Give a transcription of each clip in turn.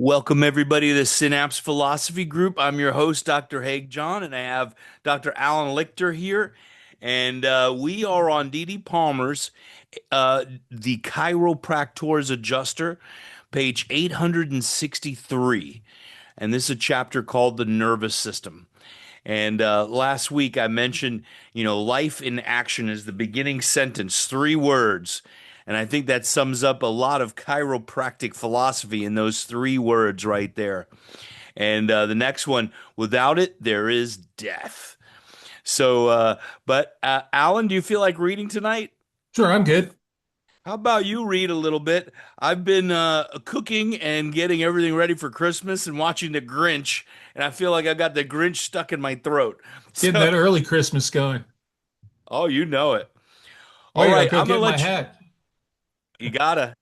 Welcome, everybody, to the Synapse Philosophy Group. I'm your host, Dr. Haig John, and I have Dr. Alan Lichter here. And we are on Dee Dee Palmer's The Chiropractor's Adjuster, page 863. And this is a chapter called The Nervous System. And last week I mentioned, life in action is the beginning sentence, three words. And I think that sums up a lot of chiropractic philosophy in those three words right there. And the next one, without it, there is death. But Alan, do you feel like reading tonight? Sure, I'm good. How about you read a little bit? I've been cooking and getting everything ready for Christmas and watching The Grinch, and I feel like I got the Grinch stuck in my throat. Getting So, that early Christmas going. oh, you know it. All Wait, I'll right, go I'm gonna get my let you. hat. You gotta.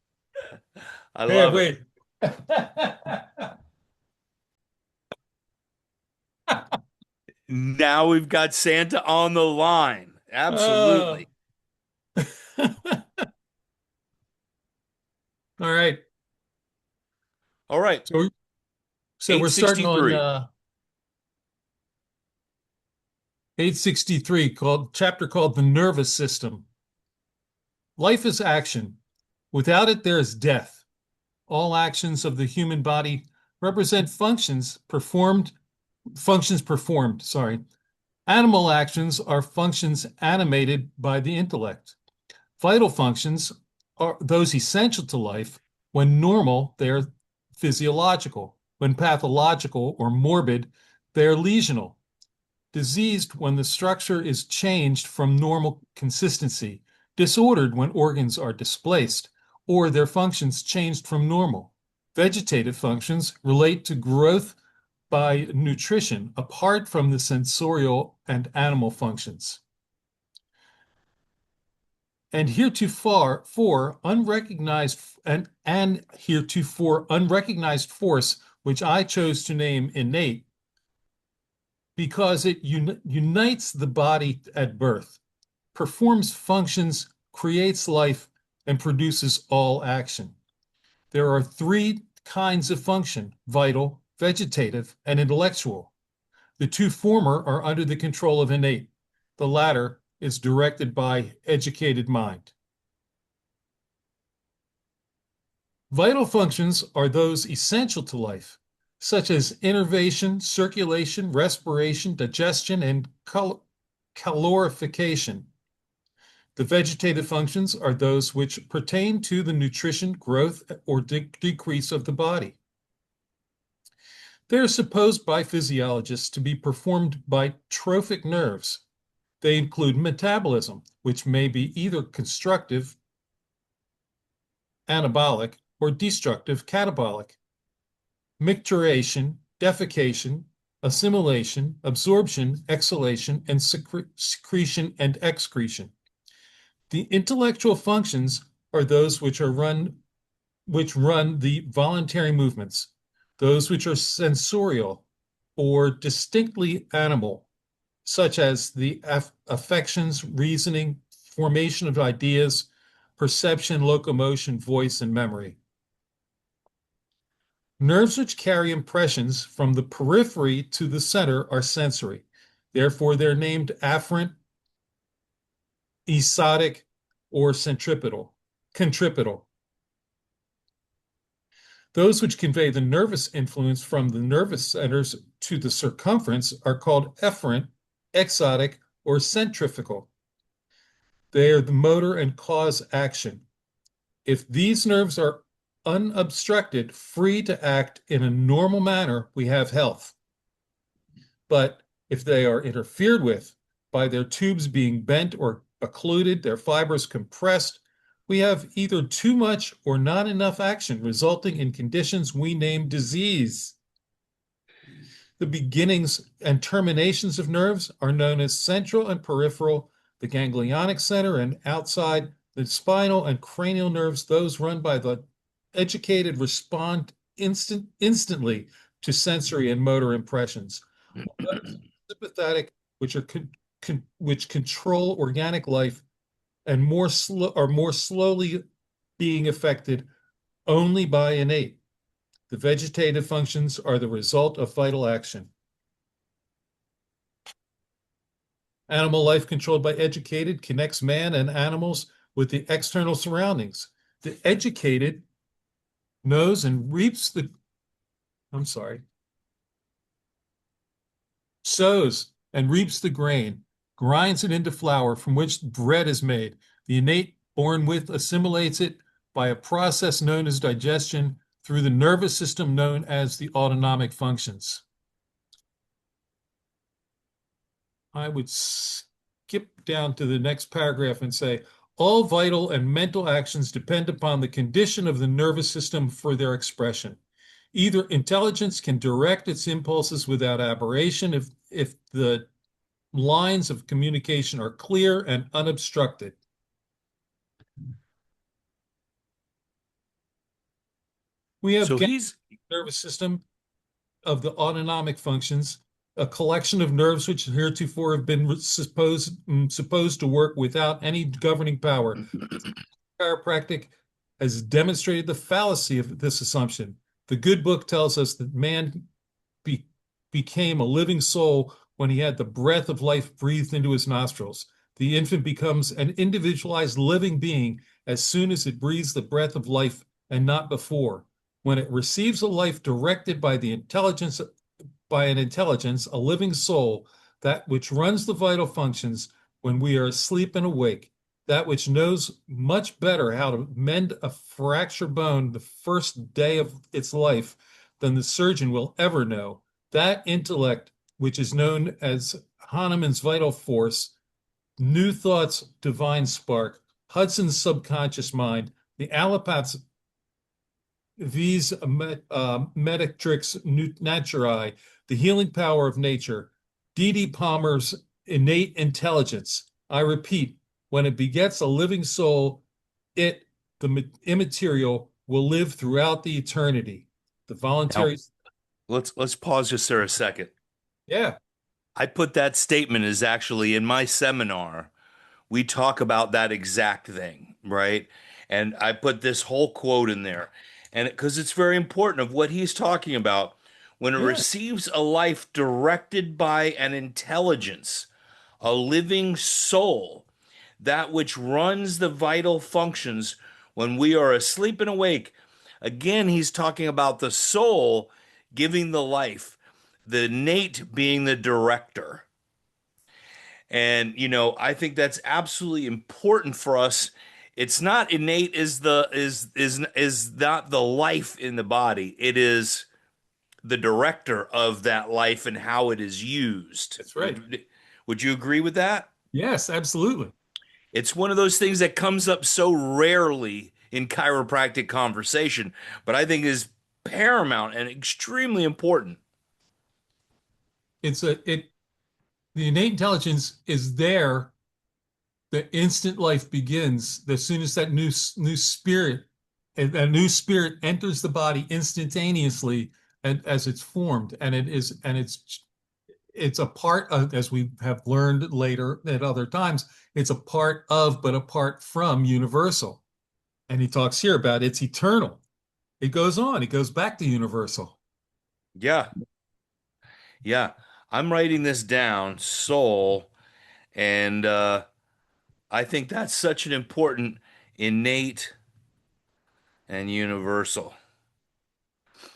I Hey, love it. wait. Now we've got Santa on the line. Oh. Absolutely. All right. All right, So, so we're starting on 863. 863 called chapter called The Nervous System. Life is action. Without it, there is death. All actions of the human body represent functions performed, sorry. Animal actions are functions animated by the intellect. Vital functions are those essential to life. When normal, they are physiological. When pathological or morbid, they are lesional. Diseased when the structure is changed from normal consistency. Disordered when organs are displaced or their functions changed from normal. Vegetative functions relate to growth by nutrition apart from the sensorial and animal functions. And heretofore for unrecognized and heretofore unrecognized force, which I chose to name innate, because it unites the body at birth, performs functions, creates life, and produces all action. There are three kinds of function: vital, vegetative, and intellectual. The two former are under the control of innate. The latter is directed by educated mind. Vital functions are those essential to life, such as innervation, circulation, respiration, digestion, and calorification. The vegetative functions are those which pertain to the nutrition, growth, or decrease of the body. They are supposed by physiologists to be performed by trophic nerves. They include metabolism, which may be either constructive, anabolic, or destructive, catabolic. Micturition, defecation, assimilation, absorption, exhalation, and secretion and excretion. The intellectual functions are those which run the voluntary movements, those which are sensorial or distinctly animal, such as the affections, reasoning, formation of ideas, perception, locomotion, voice, and memory. Nerves which carry impressions from the periphery to the center are sensory. Therefore, they're named afferent, esotic, or contripetal. Those which convey the nervous influence from the nervous centers to the circumference are called efferent, exotic, or centrifugal. They are the motor and cause action. If these nerves are unobstructed, free to act in a normal manner, we have health. But if they are interfered with by their tubes being bent or occluded, their fibers compressed, we have either too much or not enough action, resulting in conditions we name disease. The beginnings and terminations of nerves are known as central and peripheral, the ganglionic center and outside, the spinal and cranial nerves, those run by the educated, respond instantly to sensory and motor impressions. Those sympathetic, which control organic life and are more slowly being affected only by innate. The vegetative functions are the result of vital action. Animal life controlled by educated connects man and animals with the external surroundings. The educated knows and reaps the, I'm sorry, sows and reaps the grain, grinds it into flour from which bread is made. The innate born with assimilates it by a process known as digestion through the nervous system known as the autonomic functions. I would skip down to the next paragraph and say, all vital and mental actions depend upon the condition of the nervous system for their expression. Either intelligence can direct its impulses without aberration if the lines of communication are clear and unobstructed. We have So gaps he's in the nervous system of the autonomic functions, a collection of nerves which heretofore have been supposed to work without any governing power. Chiropractic has demonstrated the fallacy of this assumption. The good book tells us that man be, became a living soul when he had the breath of life breathed into his nostrils. The infant becomes an individualized living being as soon as it breathes the breath of life and not before. When it receives a life directed by an intelligence, a living soul, that which runs the vital functions when we are asleep and awake, that which knows much better how to mend a fractured bone the first day of its life than the surgeon will ever know, that intellect, which is known as Hahnemann's vital force, New Thought's divine spark, Hudson's subconscious mind, the allopath's vis medicatrix naturae, the healing power of nature, D.D. Palmer's innate intelligence. I repeat, when it begets a living soul, it, the immaterial, will live throughout the eternity. The now voluntary, let's pause just there a second. yeah, I put that statement as actually in my seminar. We talk about that exact thing, right? And I put this whole quote in there. And because it's very important of what he's talking about when it yeah, receives a life directed by an intelligence, a living soul, that which runs the vital functions when we are asleep and awake. Again, he's talking about the soul giving the life, the innate being the director. And I think that's absolutely important for us. It's not innate is not the life in the body. It is the director of that life and how it is used. that's right. Would you agree with that? Yes, absolutely. It's one of those things that comes up so rarely in chiropractic conversation, but I think is paramount and extremely important. It's a it the innate intelligence is there the instant life begins, as soon as that new spirit, a new spirit enters the body instantaneously, and as it's formed, it's a part of, as we have learned later at other times, it's a part of, but apart from universal. And he talks here about it's eternal. It goes on. It goes back to universal. Yeah, yeah. I'm writing this down, soul, and I think that's such an important innate and universal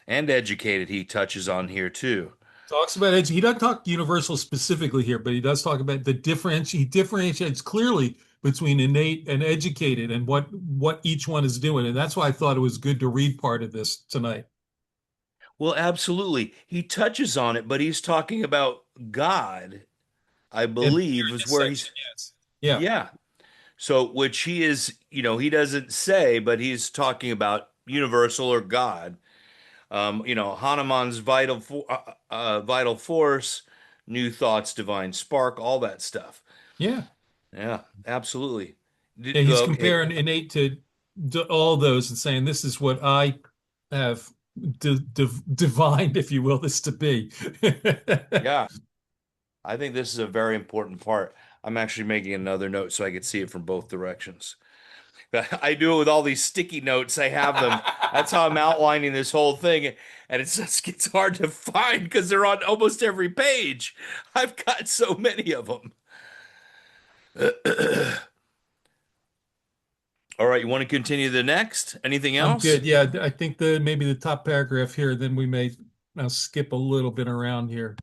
and educated he touches on here too. Talks about edge. He doesn't talk universal specifically here, but he does talk about the differentiate. He differentiates clearly between innate and educated and what each one is doing. And that's why I thought it was good to read part of this tonight. Well, absolutely. He touches on it, but he's talking about God, I And believe, here in is this where section, he's, yes. Yeah. yeah. So, which he is, he doesn't say, but he's talking about universal or God. Hanuman's vital force, new thoughts, divine spark, all that stuff. Yeah. Yeah, absolutely. Yeah. He's Okay, comparing innate to all those and saying this is what I have divined, if you will, this to be. yeah, I think this is a very important part. I'm actually making another note so I could see it from both directions. I do it with all these sticky notes. I have them. That's how I'm outlining this whole thing. And it just gets hard to find because they're on almost every page. I've got so many of them. All right, you want to continue the next? Anything I'm else? good. Yeah, I think the maybe the top paragraph here, then we may now skip a little bit around here.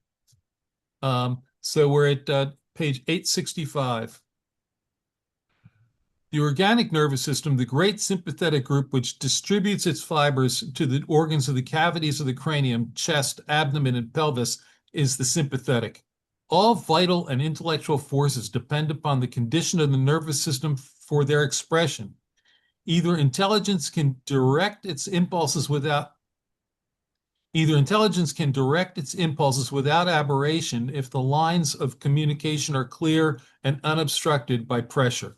So we're at page 865. The organic nervous system, the great sympathetic group which distributes its fibers to the organs of the cavities of the cranium, chest, abdomen, and pelvis, is the sympathetic. All vital and intellectual forces depend upon the condition of the nervous system for their expression. Either intelligence can direct its impulses without Either intelligence can direct its impulses without aberration if the lines of communication are clear and unobstructed by pressure.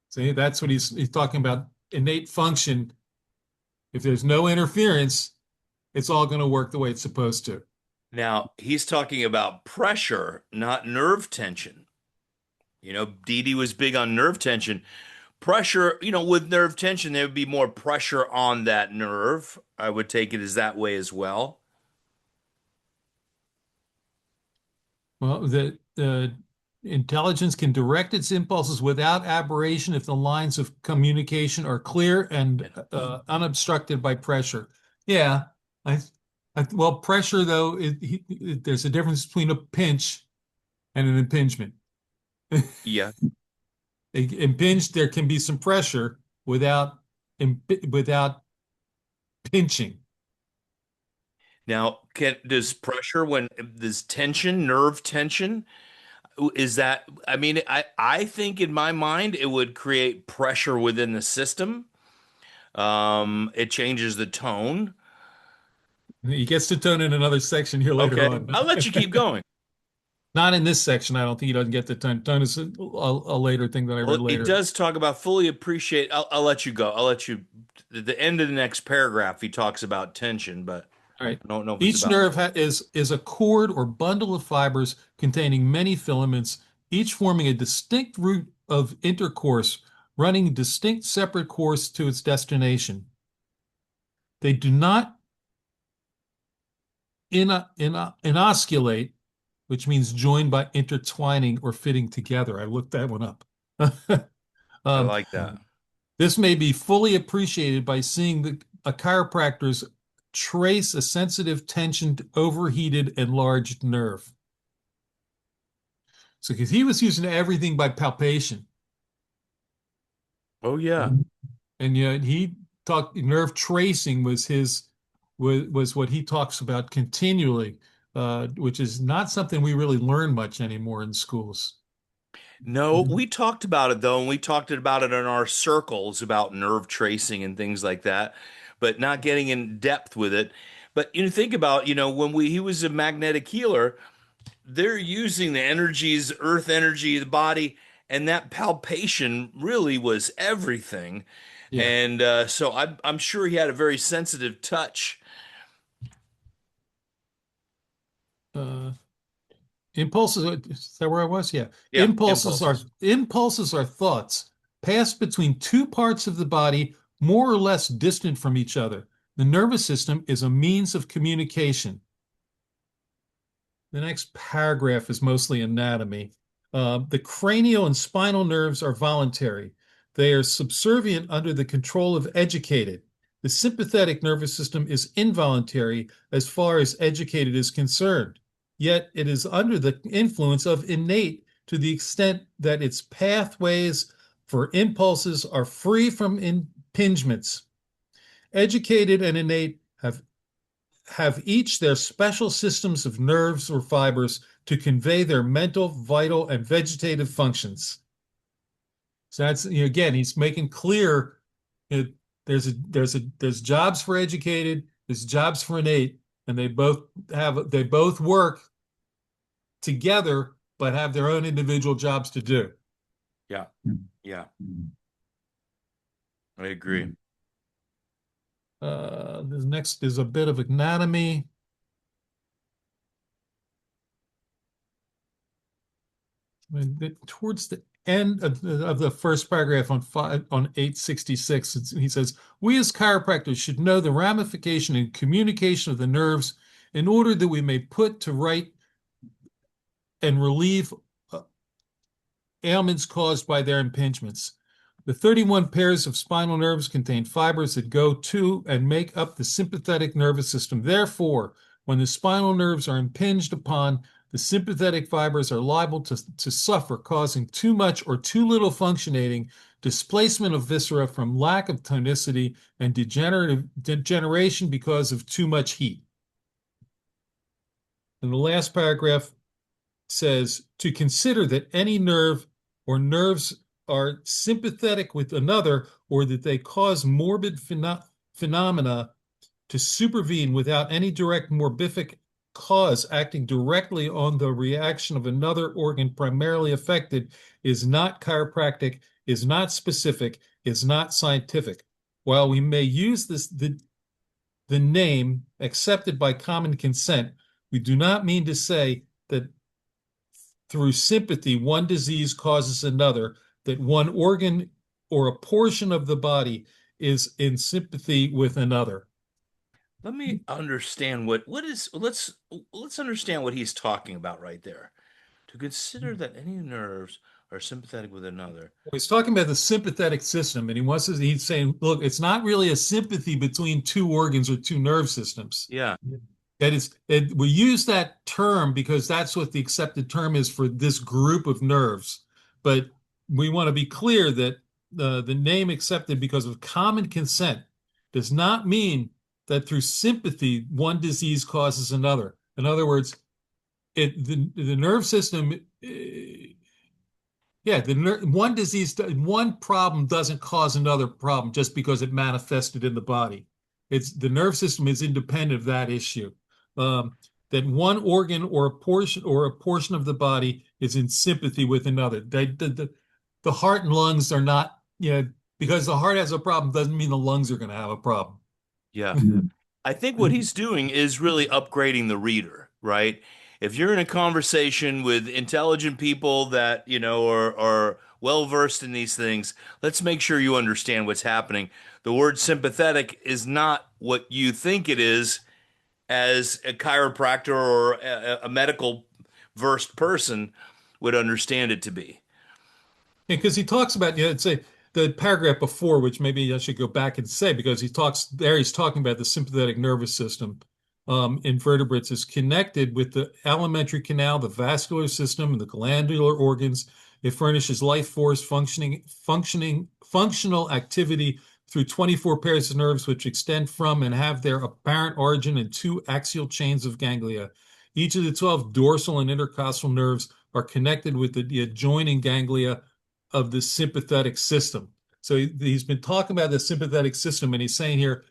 See, that's what he's talking about. Innate function. If there's no interference, it's all going to work the way it's supposed to. Now, he's talking about pressure, not nerve tension. Dee Dee was big on nerve tension. Pressure, with nerve tension, there would be more pressure on that nerve. I would take it as that way as well. Well, the intelligence can direct its impulses without aberration if the lines of communication are clear and unobstructed by pressure. Yeah, I, well, pressure though, there's a difference between a pinch and an impingement. Yeah. Impinged, there can be some pressure without pinching. Now, does pressure when there's tension, nerve tension, is that, I mean, I think in my mind it would create pressure within the system. It changes the tone. He gets to tone in another section here later Okay, on. I'll let you keep going. Not in this section. I don't think he doesn't get the tone. Tone is a later thing that I read Well, it later. does talk about fully appreciate. I'll let you go. I'll let you. The end of the next paragraph, he talks about tension, but All right. I don't know if it's Each about. nerve is a cord or bundle of fibers containing many filaments, each forming a distinct route of intercourse, running distinct separate course to its destination. They do not inosculate, which means joined by intertwining or fitting together. I looked that one up. I Um, like that. this may be fully appreciated by seeing a chiropractor's trace a sensitive, tensioned, overheated, enlarged nerve. So, because he was using everything by palpation, Oh yeah. and yet he talked nerve tracing was what he talks about continually, which is not something we really learn much anymore in schools. No, we talked about it though, and we talked about it in our circles about nerve tracing and things like that, but not getting in depth with it. But think about, when he was a magnetic healer, they're using the energies, earth energy, the body, and that palpation really was everything. Yeah. And so I'm sure he had a very sensitive touch. Uh, Impulses, is that where I was? Yeah. Yeah, impulses. Impulses are thoughts passed between two parts of the body more or less distant from each other. The nervous system is a means of communication. The next paragraph is mostly anatomy. The cranial and spinal nerves are voluntary. They are subservient under the control of educated. The sympathetic nervous system is involuntary as far as educated is concerned. Yet it is under the influence of innate to the extent that its pathways for impulses are free from impingements. Educated and innate have each their special systems of nerves or fibers to convey their mental, vital, and vegetative functions. So that's, again, he's making clear that there's jobs for educated, there's jobs for innate, and they both work together, but have their own individual jobs to do. Yeah, yeah, I agree. This next is a bit of anatomy. I mean, towards the end of the first paragraph on 866. He says, "We as chiropractors should know the ramification and communication of the nerves in order that we may put to right and relieve ailments caused by their impingements. The 31 pairs of spinal nerves contain fibers that go to and make up the sympathetic nervous system. Therefore, when the spinal nerves are impinged upon, the sympathetic fibers are liable to suffer, causing too much or too little functioning, displacement of viscera from lack of tonicity, and degeneration because of too much heat." And the last paragraph says to consider that any nerve or nerves are sympathetic with another or that they cause morbid phenomena to supervene without any direct morbific cause acting directly on the reaction of another organ primarily affected is not chiropractic, is not specific, is not scientific. While we may use the name accepted by common consent, we do not mean to say that through sympathy, one disease causes another, that one organ or a portion of the body is in sympathy with another. Let me understand what is let's understand what he's talking about right there. To consider that any nerves are sympathetic with another. He's talking about the sympathetic system, and he's saying, look, it's not really a sympathy between two organs or two nerve systems. Yeah, We use that term because that's what the accepted term is for this group of nerves. But we want to be clear that the name accepted because of common consent does not mean that through sympathy, one disease causes another. In other words, the nerve system, yeah, one disease, one problem doesn't cause another problem just because it manifested in the body. It's the nerve system is independent of that issue. Um, that one organ or a portion of the body is in sympathy with another. The heart and lungs are not, because the heart has a problem doesn't mean the lungs are going to have a problem. yeah. I think what he's doing is really upgrading the reader, right? If you're in a conversation with intelligent people that, are well versed in these things, let's make sure you understand what's happening. The word sympathetic is not what you think it is as a chiropractor or a medical versed person would understand it to be. Because he talks about, it's the paragraph before, which maybe I should go back and say, because he's talking about the sympathetic nervous system in vertebrates is connected with the alimentary canal, the vascular system, and the glandular organs. It furnishes life force functional activity through 24 pairs of nerves, which extend from and have their apparent origin in two axial chains of ganglia. Each of the 12 dorsal and intercostal nerves are connected with the adjoining ganglia of the sympathetic system. So he's been talking about the sympathetic system, and he's saying here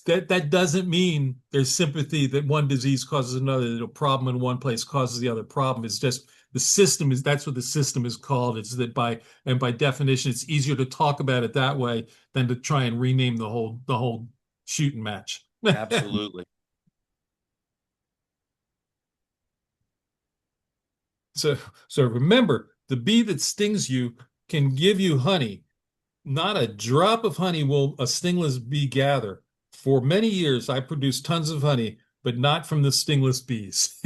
that doesn't mean there's sympathy that one disease causes another, that a problem in one place causes the other problem. It's just the system that's what the system is called. It's that by definition, it's easier to talk about it that way than to try and rename the whole shooting match. Absolutely. So so remember, the bee that stings you can give you honey. Not a drop of honey will a stingless bee gather. For many years, I produced tons of honey, but not from the stingless bees.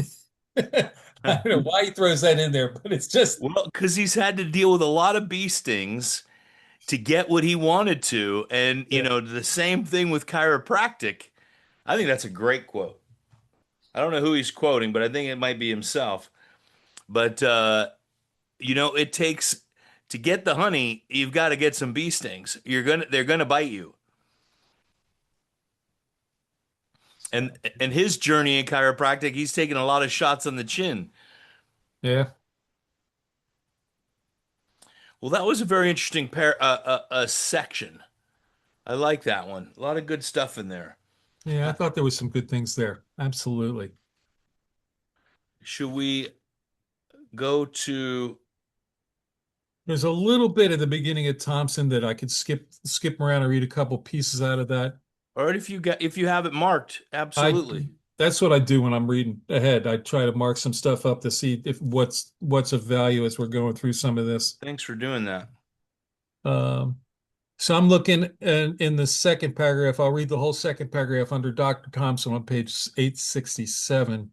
I don't know why he throws that in there, but it's just, Well, because he's had to deal with a lot of bee stings to get what he wanted to. And, yeah, the same thing with chiropractic. I think that's a great quote. I don't know who he's quoting, but I think it might be himself. But, it takes to get the honey, you've got to get some bee stings. They're gonna bite you. And his journey in chiropractic, he's taken a lot of shots on the chin. yeah, Well, that was a very interesting section. I like that one. A lot of good stuff in there. yeah. I Uh, thought there was some good things there. Absolutely. should we go to, There's a little bit at the beginning of Thompson that I could skip around and read a couple pieces out of that. or if you have it marked, I absolutely. That's what I do when I'm reading ahead. I try to mark some stuff up to see if what's of value as we're going through some of this. Thanks for doing that. Um, so I'm looking in the second paragraph. I'll read the whole second paragraph under Dr. Thompson on page 867.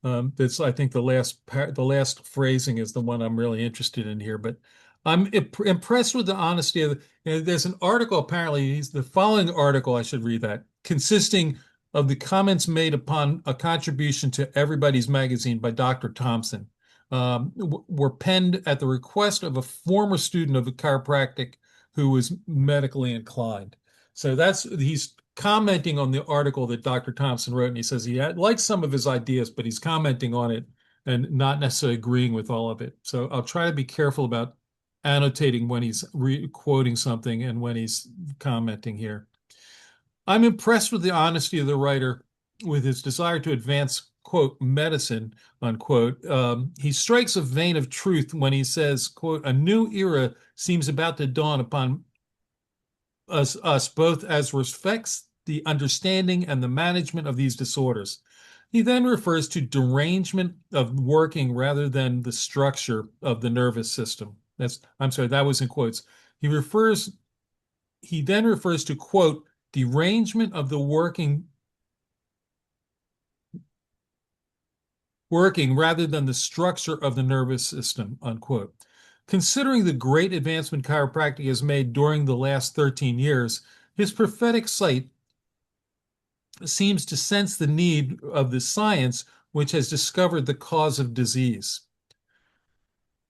That's I think the last phrasing is the one I'm really interested in here. But I'm impressed with the honesty of there's an article apparently. The following article I should read that consisting of the comments made upon a contribution to Everybody's Magazine by Dr. Thompson were penned at the request of a former student of the chiropractic who was medically inclined. So he's commenting on the article that Dr. Thompson wrote, and he says likes some of his ideas, but he's commenting on it and not necessarily agreeing with all of it. So I'll try to be careful about annotating when he's quoting something and when he's commenting here. I'm impressed with the honesty of the writer with his desire to advance, quote, medicine, unquote. He strikes a vein of truth when he says, quote, a new era seems about to dawn upon us both as respects the understanding and the management of these disorders. He then refers to derangement of working rather than the structure of the nervous system. I'm sorry, that was in quotes. He then refers to, quote, derangement of the working rather than the structure of the nervous system, unquote. Considering the great advancement chiropractic has made during the last 13 years, his prophetic sight seems to sense the need of the science which has discovered the cause of disease.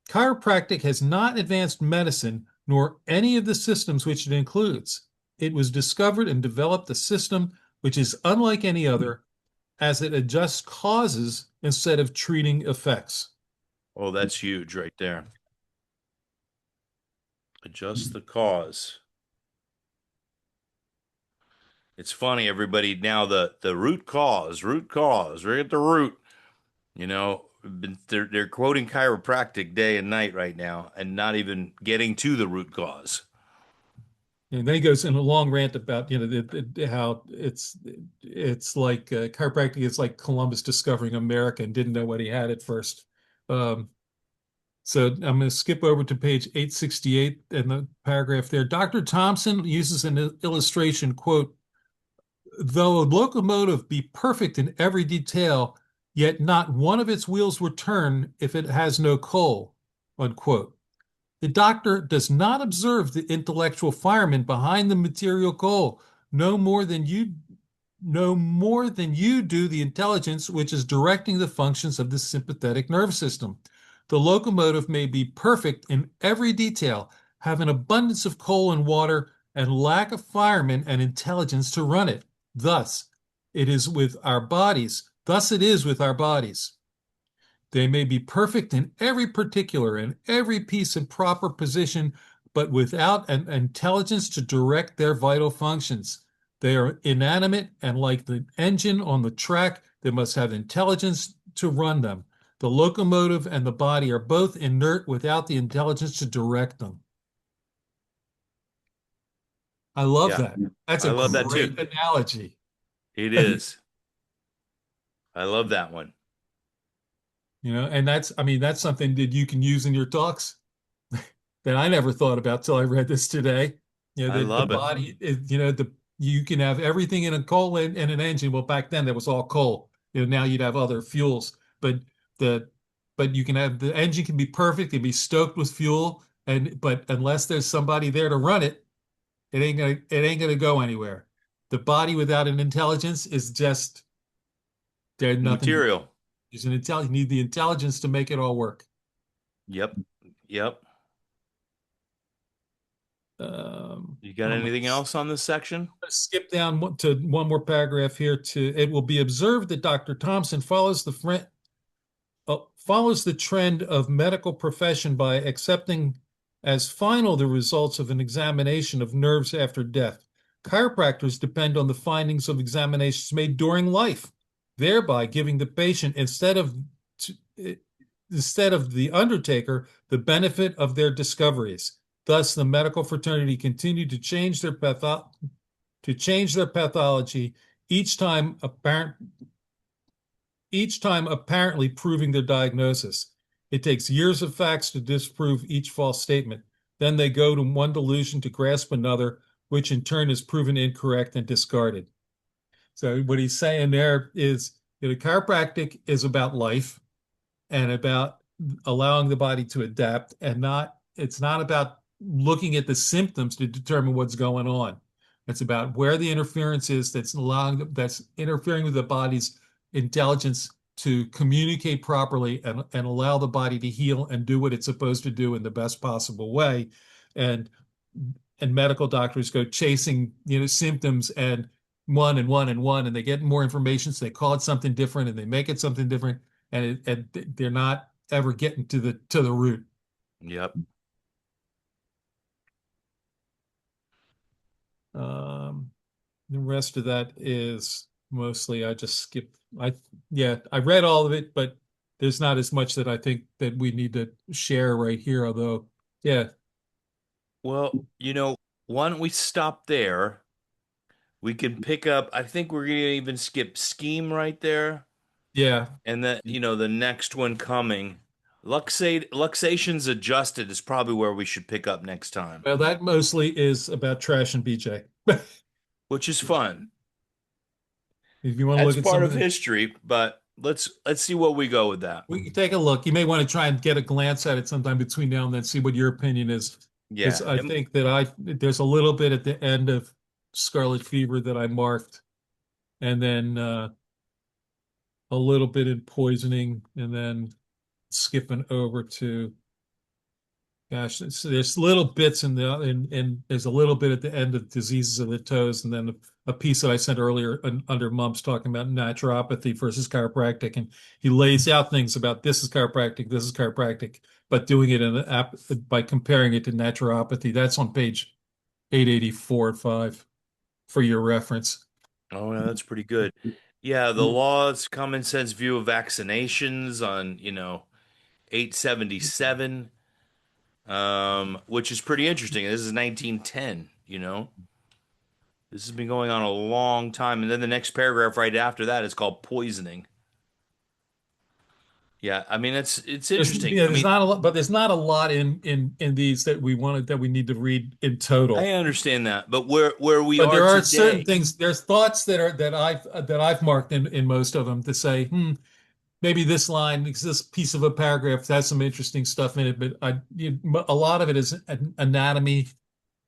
Chiropractic has not advanced medicine nor any of the systems which it includes. It was discovered and developed a system which is unlike any other as it adjusts causes instead of treating effects. Oh, that's huge right there. Adjust the cause. It's funny, everybody. Now the root cause, right at the root. You know, they're quoting chiropractic day and night right now, and not even getting to the root cause. And then he goes in a long rant about, how it's like chiropractic is like Columbus discovering America and didn't know what he had at first. Um, so I'm going to skip over to page 868 and the paragraph there. Dr. Thompson uses an illustration, quote, though a locomotive be perfect in every detail, yet not one of its wheels will turn if it has no coal, unquote. The doctor does not observe the intellectual fireman behind the material goal, no more than you no more than you do the intelligence which is directing the functions of the sympathetic nervous system. The locomotive may be perfect in every detail, have an abundance of coal and water, and lack of firemen and intelligence to run it. Thus, it is with our bodies. Thus it is with our bodies. They may be perfect in every particular and every piece in proper position, but without an intelligence to direct their vital functions. They are inanimate, and like the engine on the track, they must have intelligence to run them. The locomotive and the body are both inert without the intelligence to direct them. I love Yeah, that. That's I a love that too. great analogy. It is. I love that one. And I mean, that's something that you can use in your talks that I never thought about till I read this today. I That the love it. body, you can have everything in a coal and an engine. Well, back then that was all coal. Now you'd have other fuels, but the but you can have the engine can be perfect, can be stoked with fuel, but unless there's somebody there to run it, it ain't gonna go anywhere. The body without an intelligence is just there's nothing to do. Material. You need the intelligence to make it all work. Yep. Yep. You got I'm gonna anything else on this section? skip down to one more paragraph here. It will be observed that Dr. Thompson follows the trend of medical profession by accepting as final the results of an examination of nerves after death. Chiropractors depend on the findings of examinations made during life, thereby giving the patient instead of the undertaker the benefit of their discoveries. Thus, the medical fraternity continued to change their pathology each time apparent each time apparently proving their diagnosis. It takes years of facts to disprove each false statement. Then they go to one delusion to grasp another, which in turn is proven incorrect and discarded. So what he's saying there is that a chiropractic is about life and about allowing the body to adapt, and not it's not about looking at the symptoms to determine what's going on. It's about where the interference is that's interfering with the body's intelligence to communicate properly and allow the body to heal and do what it's supposed to do in the best possible way. And medical doctors go chasing, symptoms and one and one and one, and they get more information, so they call it something different and they make it something different, and they're not ever getting to the root. Yep. Um, the rest of that is mostly I just skip. Yeah, I read all of it, but there's not as much that I think that we need to share right here. Although, yeah, Well, why don't we stop there? We can pick up, I think we're gonna even skip scheme right there. yeah. And the next one coming. Luxations adjusted is probably where we should pick up next time, Well, that mostly is about trash and BJ. which is fun. If you want to That's look at part some of of the, history, but let's see what we go with that. we can take a look. You may want to try and get a glance at it sometime between now and then, see what your opinion is. Because Yeah. I think that there's a little bit at the end of Scarlet Fever that I marked, and then a little bit in Poisoning, and then skipping over to, gosh, there's little bits in there's a little bit at the end of Diseases of the Toes, and then a piece that I sent earlier under Mumps talking about naturopathy versus chiropractic, and he lays out things about this is chiropractic, but doing it in an app by comparing it to naturopathy. That's on page 884 and 5 for your reference. Oh, yeah, that's pretty good. Yeah, the law's common sense view of vaccinations on, 877, which is pretty interesting. This is 1910. This has been going on a long time. And then the next paragraph right after that is called poisoning. Yeah, I mean it's interesting. I There's mean, not a lot, but there's not a lot in these that we need to read in I total. understand that, but where we But are there are certain today, things, there's thoughts that I've marked in most of them to say, maybe this line, because this piece of a paragraph has some interesting stuff in it, but a lot of it is anatomy,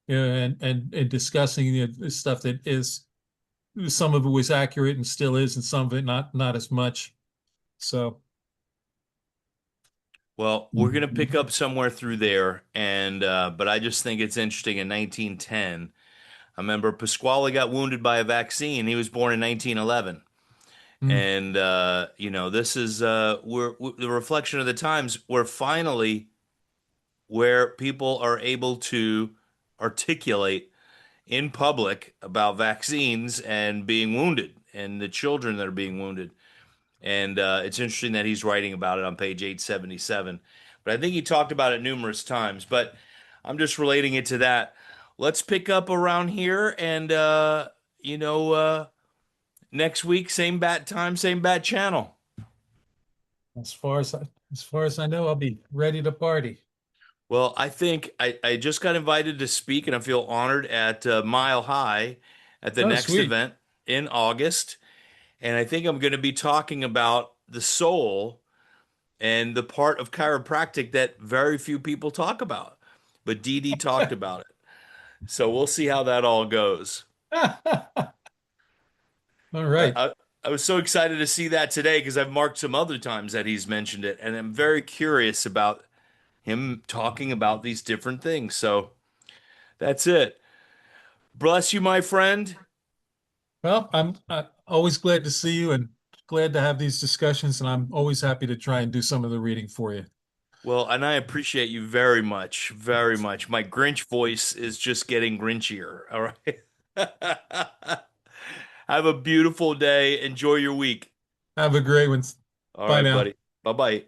and discussing stuff that is, some of it was accurate and still is, and some of it not as much. So, well, we're gonna pick up somewhere through there, and but I just think it's interesting. In 1910, I remember Pasquale got wounded by a vaccine. He was born in 1911. mm, And this is we're the reflection of the times. We're finally where people are able to articulate in public about vaccines and being wounded and the children that are being wounded. And it's interesting that he's writing about it on page 877. But I think he talked about it numerous times. But I'm just relating it to that. Let's pick up around here and next week, same bat time, same bat channel. as far as as far as I know, I'll be ready to party. Well, I think I just got invited to speak, and I feel honored at Mile High at the Oh, next sweet. event in August. And I think I'm going to be talking about the soul and the part of chiropractic that very few people talk about. But Dee Dee talked about it. So we'll see how that all goes. All I, right. I, I was so excited to see that today because I've marked some other times that he's mentioned it, and I'm very curious about him talking about these different things. So that's it. Bless you, my friend. Well, I'm always glad to see you and glad to have these discussions, and I'm always happy to try and do some of the reading for you. Well, and I appreciate you very much, very much. My Grinch voice is just getting Grinchier. All right. Have a beautiful day. Enjoy your week. Have a great one. All Bye right, now. buddy. Bye bye.